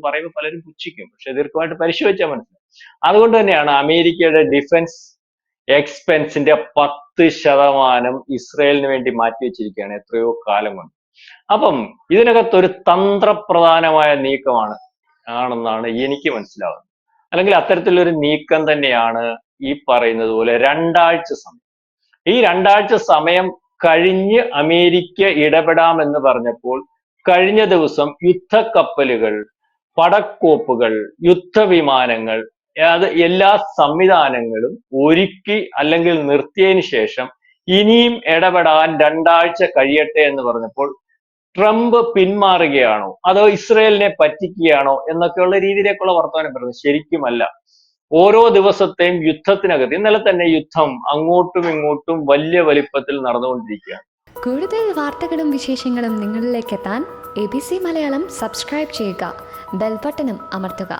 പറയുമ്പോൾ പലരും പുച്ഛിക്കും. പക്ഷെ ദീർഘമായിട്ട് പരിശോധിച്ചാൽ മനസ്സിലാവും. അതുകൊണ്ട് തന്നെയാണ് അമേരിക്കയുടെ ഡിഫൻസ് എക്സ്പെൻസിന്റെ 10% ഇസ്രയേലിന് വേണ്ടി മാറ്റിവെച്ചിരിക്കുകയാണ് എത്രയോ കാലം കൊണ്ട്. അപ്പം ഇതിനകത്തൊരു തന്ത്രപ്രധാനമായ നീക്കമാണ് ആണെന്നാണ് എനിക്ക് മനസ്സിലാവുന്നത്. അല്ലെങ്കിൽ അത്തരത്തിലൊരു നീക്കം തന്നെയാണ് ഈ പറയുന്നത് പോലെ 2 ആഴ്ച സമയം. ഈ 2 ആഴ്ച സമയം കഴിഞ്ഞ് അമേരിക്ക ഇടപെടാമെന്ന് പറഞ്ഞപ്പോൾ കഴിഞ്ഞ ദിവസം യുദ്ധക്കപ്പലുകൾ, പടക്കോപ്പുകൾ, യുദ്ധവിമാനങ്ങൾ, അത് എല്ലാ സംവിധാനങ്ങളും ഒരുക്കി അല്ലെങ്കിൽ നിർത്തിയതിന് ശേഷം ഇനിയും ഇടപെടാൻ 2 ആഴ്ച കഴിയട്ടെ എന്ന് പറഞ്ഞപ്പോൾ ട്രംപ് പിന്മാറുകയാണോ അതോ ഇസ്രയേലിനെ പറ്റിക്കുകയാണോ എന്നൊക്കെയുള്ള രീതിയിലേക്കുള്ള വർത്തമാനം പറയുന്നത്. ശരിക്കുമല്ല. ഓരോ ദിവസത്തെയും യുദ്ധത്തിനകത്ത് ഇന്നലെ തന്നെ യുദ്ധം അങ്ങോട്ടും ഇങ്ങോട്ടും വലിയ വലിപ്പത്തിൽ നടന്നുകൊണ്ടിരിക്കുകയാണ്. കൂടുതൽ വാർത്തകളും വിശേഷങ്ങളും നിങ്ങളിലേക്ക് എത്താൻ ABC മലയാളം സബ്സ്ക്രൈബ് ചെയ്യുക, ബെൽബട്ടനും അമർത്തുക.